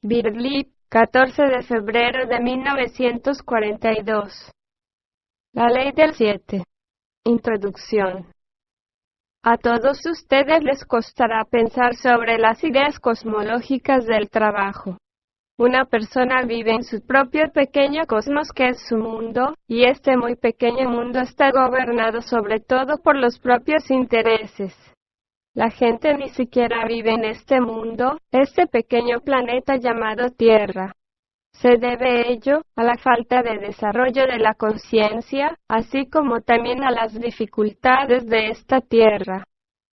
Birlip, 14 de febrero de 1942. La ley del 7. Introducción. A todos ustedes les costará pensar sobre las ideas cosmológicas del trabajo. Una persona vive en su propio pequeño cosmos que es su mundo, y este muy pequeño mundo está gobernado sobre todo por los propios intereses. La gente ni siquiera vive en este mundo, este pequeño planeta llamado Tierra. Se debe ello a la falta de desarrollo de la conciencia, así como también a las dificultades de esta Tierra.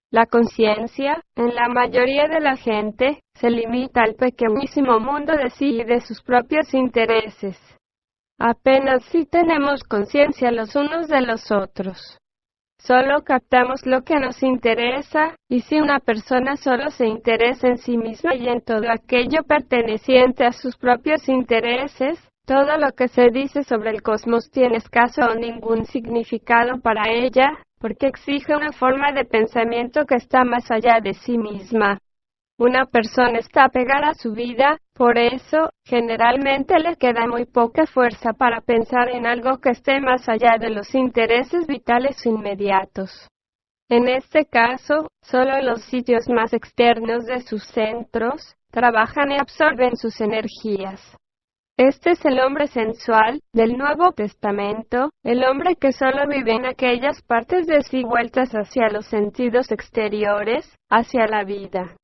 La conciencia, en la mayoría de la gente, se limita al pequeñísimo mundo de sí y de sus propios intereses. Apenas si tenemos conciencia los unos de los otros. Solo captamos lo que nos interesa, y si una persona solo se interesa en sí misma y en todo aquello perteneciente a sus propios intereses, todo lo que se dice sobre el cosmos tiene escaso o ningún significado para ella, porque exige una forma de pensamiento que está más allá de sí misma. Una persona está apegada a su vida, por eso, generalmente le queda muy poca fuerza para pensar en algo que esté más allá de los intereses vitales inmediatos. En este caso, solo los sitios más externos de sus centros trabajan y absorben sus energías. Este es el hombre sensual del Nuevo Testamento, el hombre que solo vive en aquellas partes de sí vueltas hacia los sentidos exteriores, hacia la vida.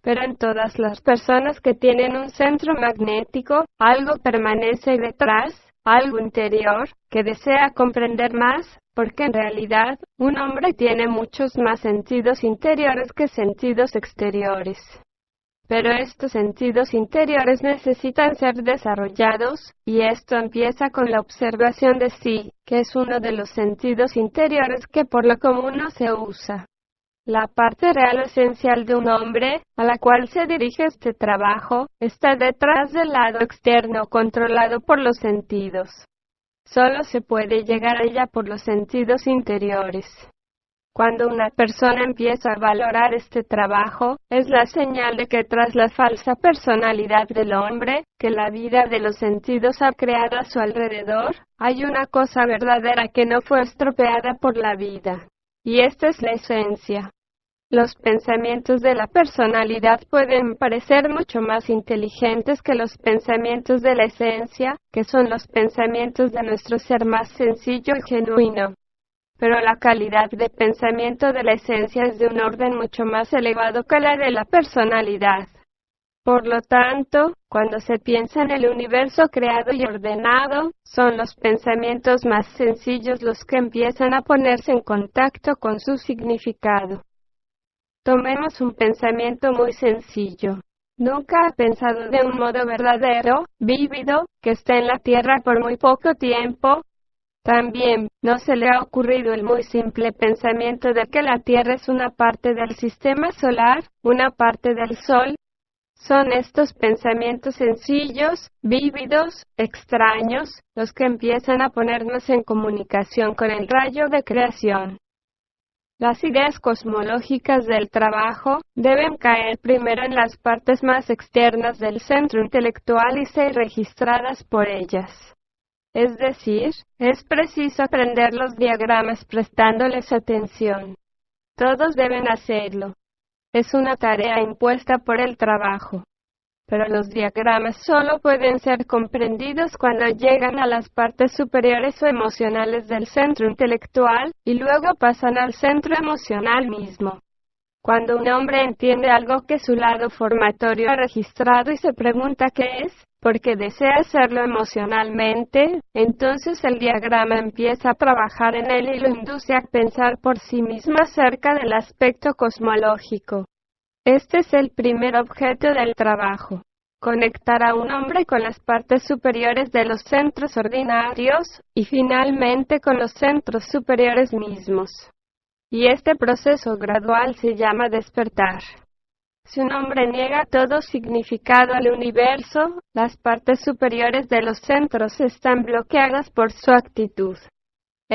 Pero en todas las personas que tienen un centro magnético, algo permanece detrás, algo interior, que desea comprender más, porque en realidad, un hombre tiene muchos más sentidos interiores que sentidos exteriores. Pero estos sentidos interiores necesitan ser desarrollados, y esto empieza con la observación de sí, que es uno de los sentidos interiores que por lo común no se usa. La parte real o esencial de un hombre, a la cual se dirige este trabajo, está detrás del lado externo controlado por los sentidos. Solo se puede llegar a ella por los sentidos interiores. Cuando una persona empieza a valorar este trabajo, es la señal de que tras la falsa personalidad del hombre, que la vida de los sentidos ha creado a su alrededor, hay una cosa verdadera que no fue estropeada por la vida. Y esta es la esencia. Los pensamientos de la personalidad pueden parecer mucho más inteligentes que los pensamientos de la esencia, que son los pensamientos de nuestro ser más sencillo y genuino. Pero la calidad de pensamiento de la esencia es de un orden mucho más elevado que la de la personalidad. Por lo tanto, cuando se piensa en el universo creado y ordenado, son los pensamientos más sencillos los que empiezan a ponerse en contacto con su significado. Tomemos un pensamiento muy sencillo. ¿Nunca ha pensado de un modo verdadero, vívido, que está en la Tierra por muy poco tiempo? También, ¿no se le ha ocurrido el muy simple pensamiento de que la Tierra es una parte del sistema solar, una parte del Sol? Son estos pensamientos sencillos, vívidos, extraños, los que empiezan a ponernos en comunicación con el rayo de creación. Las ideas cosmológicas del trabajo deben caer primero en las partes más externas del centro intelectual y ser registradas por ellas. Es decir, es preciso aprender los diagramas prestándoles atención. Todos deben hacerlo. Es una tarea impuesta por el trabajo. Pero los diagramas solo pueden ser comprendidos cuando llegan a las partes superiores o emocionales del centro intelectual, y luego pasan al centro emocional mismo. Cuando un hombre entiende algo que su lado formatorio ha registrado y se pregunta qué es, porque desea hacerlo emocionalmente, entonces el diagrama empieza a trabajar en él y lo induce a pensar por sí mismo acerca del aspecto cosmológico. Este es el primer objeto del trabajo: conectar a un hombre con las partes superiores de los centros ordinarios, y finalmente con los centros superiores mismos. Y este proceso gradual se llama despertar. Si un hombre niega todo significado al universo, las partes superiores de los centros están bloqueadas por su actitud.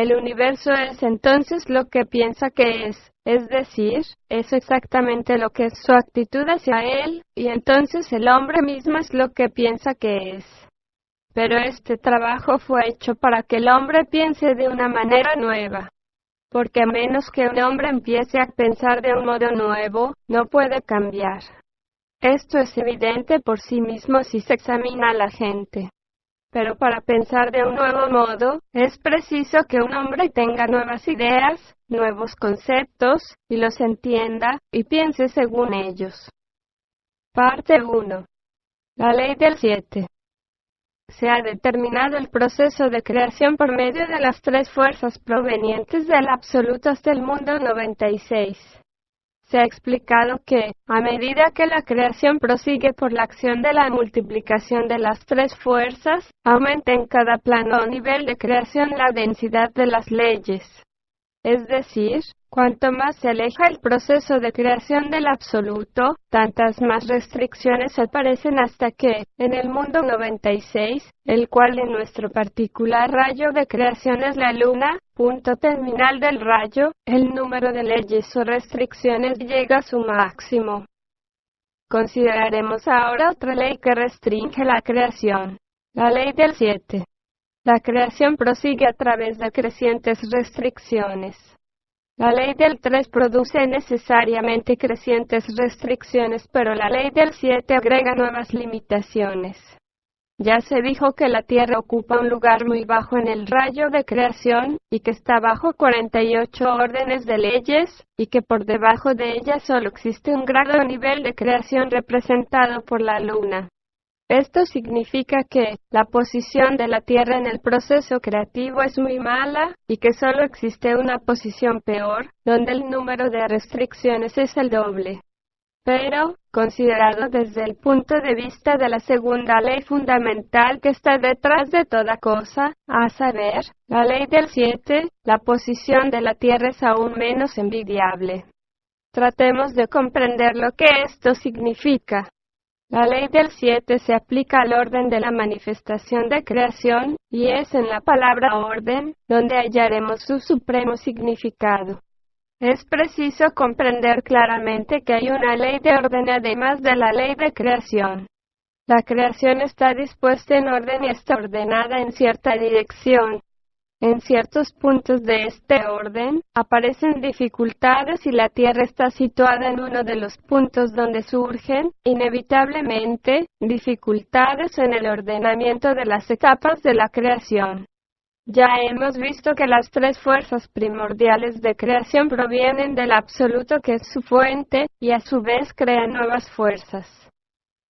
el universo es entonces lo que piensa que es decir, es exactamente lo que es su actitud hacia él, y entonces el hombre mismo es lo que piensa que es. Pero este trabajo fue hecho para que el hombre piense de una manera nueva. Porque a menos que un hombre empiece a pensar de un modo nuevo, no puede cambiar. Esto es evidente por sí mismo si se examina a la gente. Pero para pensar de un nuevo modo, es preciso que un hombre tenga nuevas ideas, nuevos conceptos, y los entienda, y piense según ellos. Parte 1. La ley del 7. Se ha determinado el proceso de creación por medio de las tres fuerzas provenientes del absoluto hasta el mundo 96. Se ha explicado que, a medida que la creación prosigue por la acción de la multiplicación de las tres fuerzas, aumenta en cada plano o nivel de creación la densidad de las leyes. Es decir, cuanto más se aleja el proceso de creación del absoluto, tantas más restricciones aparecen hasta que, en el mundo 96, el cual en nuestro particular rayo de creación es la luna, punto terminal del rayo, el número de leyes o restricciones llega a su máximo. Consideraremos ahora otra ley que restringe la creación, la ley del 7. La creación prosigue a través de crecientes restricciones. La ley del 3 produce necesariamente crecientes restricciones, pero la ley del 7 agrega nuevas limitaciones. Ya se dijo que la Tierra ocupa un lugar muy bajo en el rayo de creación, y que está bajo 48 órdenes de leyes, y que por debajo de ella solo existe un grado o nivel de creación representado por la Luna. Esto significa que la posición de la Tierra en el proceso creativo es muy mala, y que solo existe una posición peor, donde el número de restricciones es el doble. Pero, considerado desde el punto de vista de la segunda ley fundamental que está detrás de toda cosa, a saber, la ley del 7, la posición de la Tierra es aún menos envidiable. Tratemos de comprender lo que esto significa. La ley del 7 se aplica al orden de la manifestación de creación, y es en la palabra orden, donde hallaremos su supremo significado. Es preciso comprender claramente que hay una ley de orden además de la ley de creación. La creación está dispuesta en orden y está ordenada en cierta dirección. En ciertos puntos de este orden, aparecen dificultades y la Tierra está situada en uno de los puntos donde surgen, inevitablemente, dificultades en el ordenamiento de las etapas de la creación. Ya hemos visto que las tres fuerzas primordiales de creación provienen del absoluto que es su fuente, y a su vez crean nuevas fuerzas.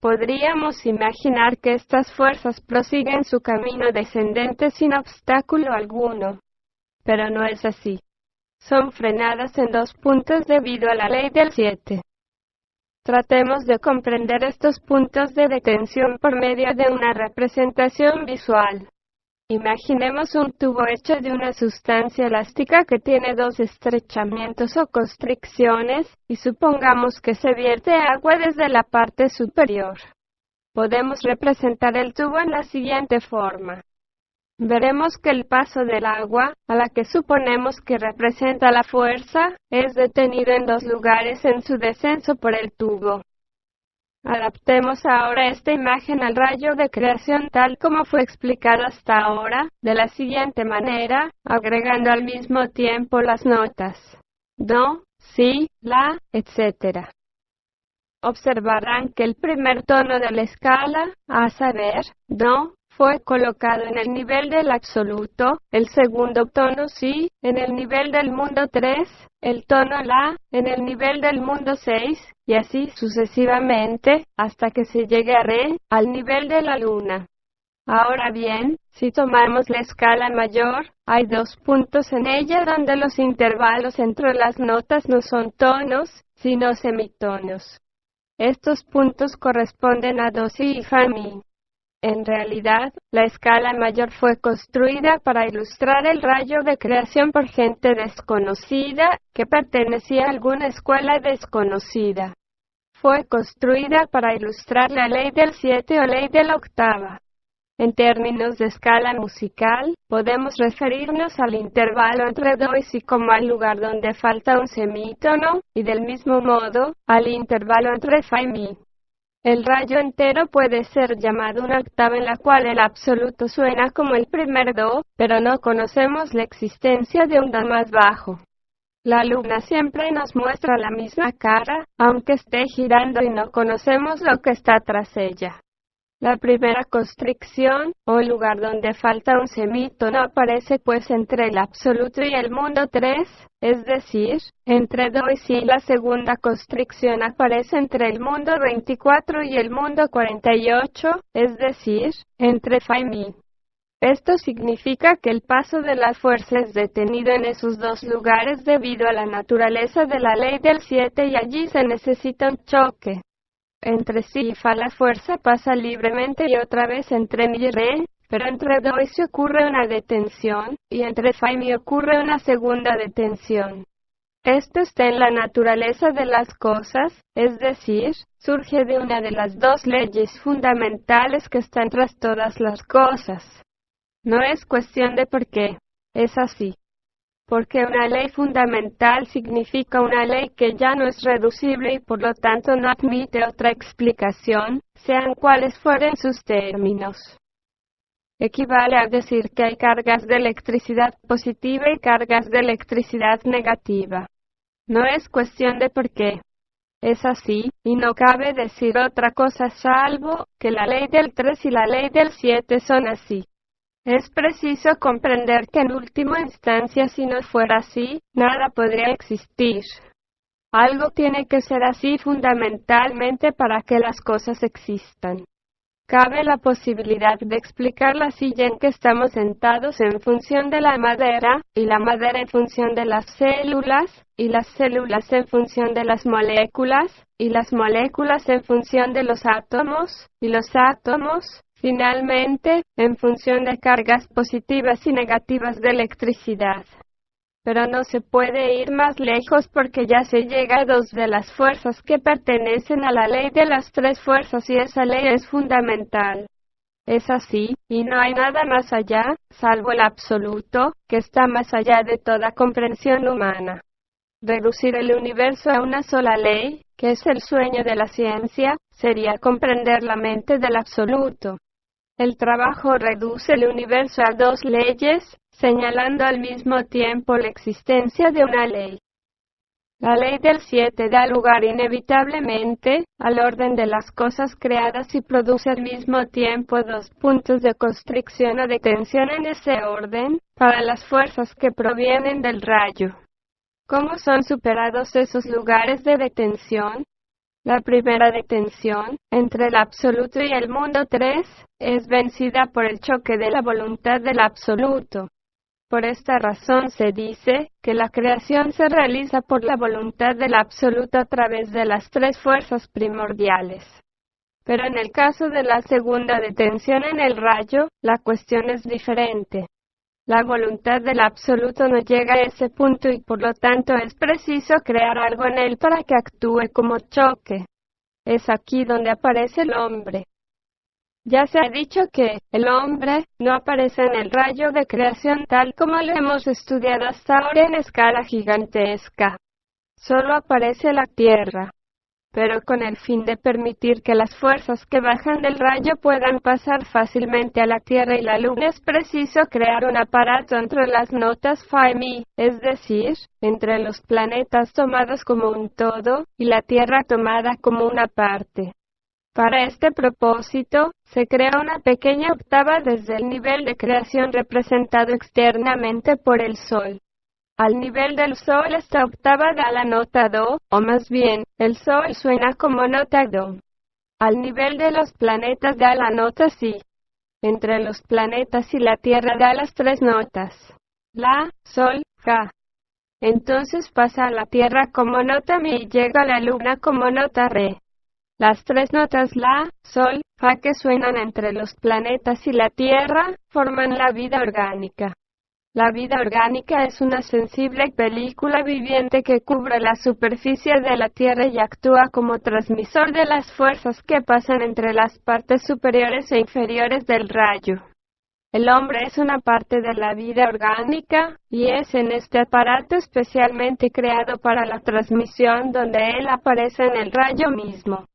Podríamos imaginar que estas fuerzas prosiguen su camino descendente sin obstáculo alguno. Pero no es así. Son frenadas en dos puntos debido a la ley del 7. Tratemos de comprender estos puntos de detención por medio de una representación visual. Imaginemos un tubo hecho de una sustancia elástica que tiene dos estrechamientos o constricciones, y supongamos que se vierte agua desde la parte superior. Podemos representar el tubo en la siguiente forma. Veremos que el paso del agua, a la que suponemos que representa la fuerza, es detenido en dos lugares en su descenso por el tubo. Adaptemos ahora esta imagen al rayo de creación tal como fue explicado hasta ahora, de la siguiente manera, agregando al mismo tiempo las notas do, si, la, etc. Observarán que el primer tono de la escala, a saber, do, fue colocado en el nivel del absoluto, el segundo tono si, en el nivel del mundo 3, el tono la, en el nivel del mundo 6, y así sucesivamente, hasta que se llegue a re, al nivel de la luna. Ahora bien, si tomamos la escala mayor, hay dos puntos en ella donde los intervalos entre las notas no son tonos, sino semitonos. Estos puntos corresponden a do, si y fa, mi. En realidad, la escala mayor fue construida para ilustrar el rayo de creación por gente desconocida, que pertenecía a alguna escuela desconocida. Fue construida para ilustrar la ley del 7 o ley de la octava. En términos de escala musical, podemos referirnos al intervalo entre do y si como al lugar donde falta un semítono, y del mismo modo, al intervalo entre fa y mi. El rayo entero puede ser llamado una octava en la cual el absoluto suena como el primer do, pero no conocemos la existencia de un do más bajo. La luna siempre nos muestra la misma cara, aunque esté girando y no conocemos lo que está tras ella. La primera constricción, o lugar donde falta un semítono, aparece pues entre el absoluto y el mundo 3, es decir, entre do y si. La segunda constricción aparece entre el mundo 24 y el mundo 48, es decir, entre fa y mi. Esto significa que el paso de la fuerza es detenido en esos dos lugares debido a la naturaleza de la ley del 7 y allí se necesita un choque. Entre si y fa la fuerza pasa libremente y otra vez entre mi y re, pero entre do y si ocurre una detención, y entre fa y mi ocurre una segunda detención. Esto está en la naturaleza de las cosas, es decir, surge de una de las dos leyes fundamentales que están tras todas las cosas. No es cuestión de por qué, es así. Porque una ley fundamental significa una ley que ya no es reducible y por lo tanto no admite otra explicación, sean cuales fueren sus términos. Equivale a decir que hay cargas de electricidad positiva y cargas de electricidad negativa. No es cuestión de por qué. Es así, y no cabe decir otra cosa salvo que la ley del 3 y la ley del 7 son así. Es preciso comprender que en última instancia si no fuera así, nada podría existir. Algo tiene que ser así fundamentalmente para que las cosas existan. Cabe la posibilidad de explicar la silla en que estamos sentados en función de la madera, y la madera en función de las células, y las células en función de las moléculas, y las moléculas en función de los átomos, y los átomos, finalmente, en función de cargas positivas y negativas de electricidad. Pero no se puede ir más lejos porque ya se llega a dos de las fuerzas que pertenecen a la ley de las tres fuerzas y esa ley es fundamental. Es así, y no hay nada más allá, salvo el absoluto, que está más allá de toda comprensión humana. Reducir el universo a una sola ley, que es el sueño de la ciencia, sería comprender la mente del absoluto. El trabajo reduce el universo a dos leyes, señalando al mismo tiempo la existencia de una ley. La ley del 7 da lugar inevitablemente al orden de las cosas creadas y produce al mismo tiempo dos puntos de constricción o de tensión en ese orden, para las fuerzas que provienen del rayo. ¿Cómo son superados esos lugares de detención? La primera detención, entre el absoluto y el mundo 3, es vencida por el choque de la voluntad del absoluto. Por esta razón se dice que la creación se realiza por la voluntad del absoluto a través de las tres fuerzas primordiales. Pero en el caso de la segunda detención en el rayo, la cuestión es diferente. La voluntad del absoluto no llega a ese punto y por lo tanto es preciso crear algo en él para que actúe como choque. Es aquí donde aparece el hombre. Ya se ha dicho que el hombre no aparece en el rayo de creación tal como lo hemos estudiado hasta ahora en escala gigantesca. Solo aparece la tierra. Pero con el fin de permitir que las fuerzas que bajan del rayo puedan pasar fácilmente a la Tierra y la Luna es preciso crear un aparato entre las notas fa y mi, es decir, entre los planetas tomados como un todo, y la Tierra tomada como una parte. Para este propósito, se crea una pequeña octava desde el nivel de creación representado externamente por el Sol. Al nivel del Sol esta octava da la nota do, o más bien, el Sol suena como nota do. Al nivel de los planetas da la nota si. Entre los planetas y la Tierra da las tres notas, la, sol, fa. Entonces pasa a la Tierra como nota mi y llega a la Luna como nota re. Las tres notas la, sol, fa que suenan entre los planetas y la Tierra, forman la vida orgánica. La vida orgánica es una sensible película viviente que cubre la superficie de la Tierra y actúa como transmisor de las fuerzas que pasan entre las partes superiores e inferiores del rayo. El hombre es una parte de la vida orgánica, y es en este aparato especialmente creado para la transmisión donde él aparece en el rayo mismo.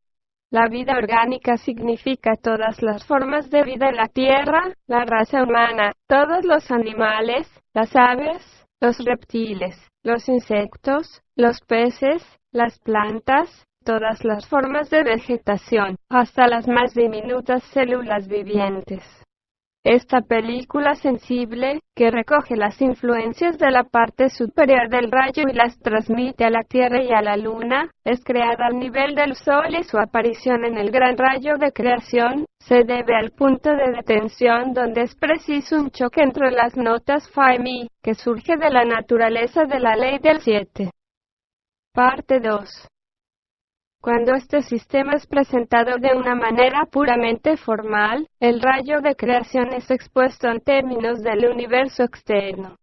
La vida orgánica significa todas las formas de vida en la Tierra, la raza humana, todos los animales, las aves, los reptiles, los insectos, los peces, las plantas, todas las formas de vegetación, hasta las más diminutas células vivientes. Esta película sensible, que recoge las influencias de la parte superior del rayo y las transmite a la Tierra y a la Luna, es creada al nivel del Sol y su aparición en el gran rayo de creación se debe al punto de detención donde es preciso un choque entre las notas Fa y Mi, que surge de la naturaleza de la ley del 7. Parte 2. Cuando este sistema es presentado de una manera puramente formal, el rayo de creación es expuesto en términos del universo externo.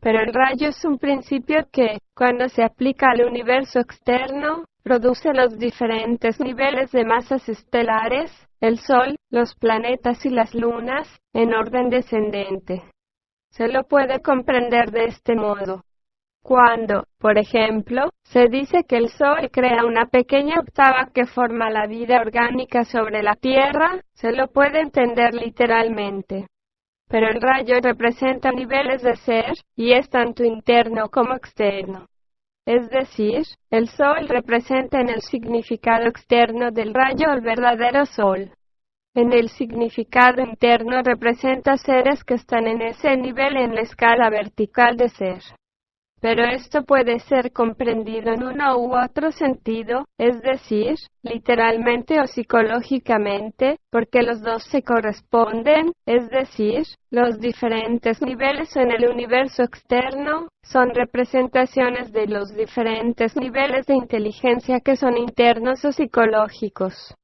Pero el rayo es un principio que, cuando se aplica al universo externo, produce los diferentes niveles de masas estelares, el Sol, los planetas y las lunas, en orden descendente. Se lo puede comprender de este modo. Cuando, por ejemplo, se dice que el Sol crea una pequeña octava que forma la vida orgánica sobre la Tierra, se lo puede entender literalmente. Pero el rayo representa niveles de ser, y es tanto interno como externo. Es decir, el Sol representa en el significado externo del rayo el verdadero Sol. En el significado interno representa seres que están en ese nivel en la escala vertical de ser. Pero esto puede ser comprendido en uno u otro sentido, es decir, literalmente o psicológicamente, porque los dos se corresponden, es decir, los diferentes niveles en el universo externo son representaciones de los diferentes niveles de inteligencia que son internos o psicológicos.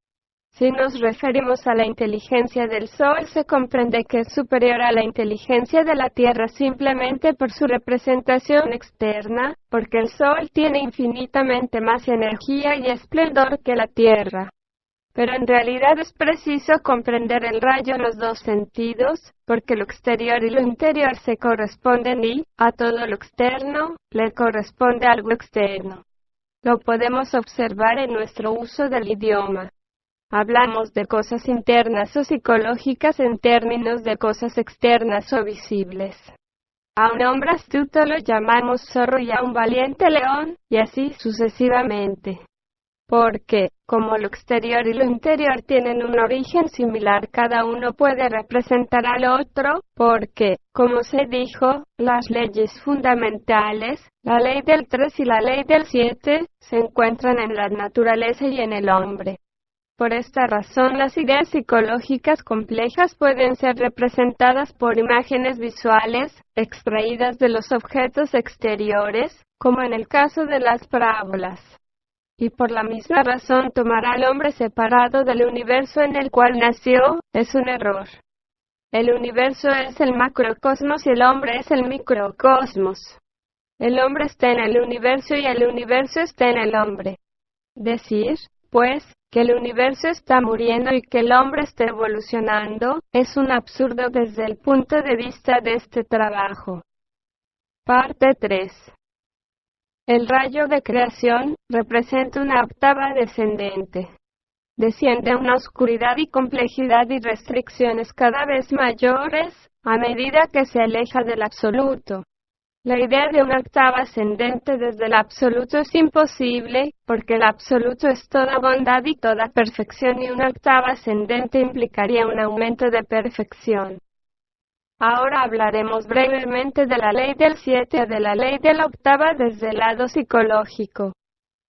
Si nos referimos a la inteligencia del Sol, se comprende que es superior a la inteligencia de la Tierra simplemente por su representación externa, porque el Sol tiene infinitamente más energía y esplendor que la Tierra. Pero en realidad es preciso comprender el rayo en los dos sentidos, porque lo exterior y lo interior se corresponden y, a todo lo externo, le corresponde algo externo. Lo podemos observar en nuestro uso del idioma. Hablamos de cosas internas o psicológicas en términos de cosas externas o visibles. A un hombre astuto lo llamamos zorro y a un valiente león, y así sucesivamente. Porque, como lo exterior y lo interior tienen un origen similar, cada uno puede representar al otro, porque, como se dijo, las leyes fundamentales, la ley del 3 y la ley del 7, se encuentran en la naturaleza y en el hombre. Por esta razón, las ideas psicológicas complejas pueden ser representadas por imágenes visuales, extraídas de los objetos exteriores, como en el caso de las parábolas. Y por la misma razón, tomar al hombre separado del universo en el cual nació, es un error. El universo es el macrocosmos y el hombre es el microcosmos. El hombre está en el universo y el universo está en el hombre. Decir, pues, que el universo está muriendo y que el hombre está evolucionando, es un absurdo desde el punto de vista de este trabajo. Parte 3. El rayo de creación representa una octava descendente. Desciende a una oscuridad y complejidad y restricciones cada vez mayores, a medida que se aleja del absoluto. La idea de una octava ascendente desde el absoluto es imposible, porque el absoluto es toda bondad y toda perfección y una octava ascendente implicaría un aumento de perfección. Ahora hablaremos brevemente de la ley del 7 o de la ley de la octava desde el lado psicológico.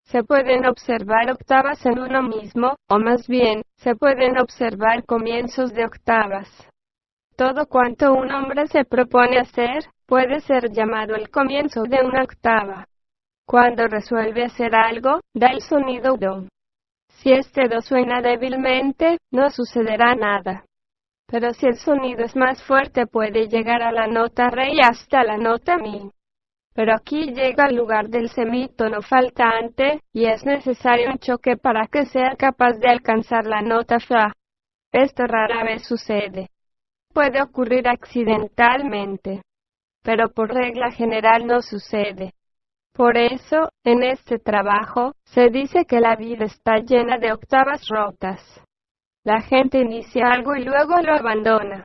Se pueden observar octavas en uno mismo, o más bien, se pueden observar comienzos de octavas. Todo cuanto un hombre se propone hacer, puede ser llamado el comienzo de una octava. Cuando resuelve hacer algo, da el sonido do. Si este do suena débilmente, no sucederá nada. Pero si el sonido es más fuerte puede llegar a la nota re y hasta la nota mi. Pero aquí llega al lugar del semitono faltante, y es necesario un choque para que sea capaz de alcanzar la nota fa. Esto rara vez sucede. Puede ocurrir accidentalmente, pero por regla general no sucede. Por eso, en este trabajo, se dice que la vida está llena de octavas rotas. La gente inicia algo y luego lo abandona.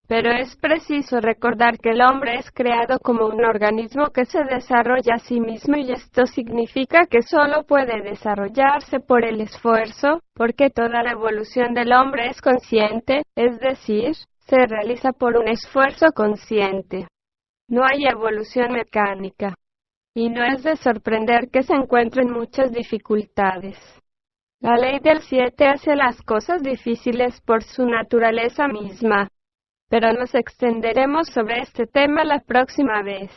Pero es preciso recordar que el hombre es creado como un organismo que se desarrolla a sí mismo, y esto significa que solo puede desarrollarse por el esfuerzo, porque toda la evolución del hombre es consciente, es decir, se realiza por un esfuerzo consciente. No hay evolución mecánica. Y no es de sorprender que se encuentren muchas dificultades. La ley del 7 hace las cosas difíciles por su naturaleza misma. Pero nos extenderemos sobre este tema la próxima vez.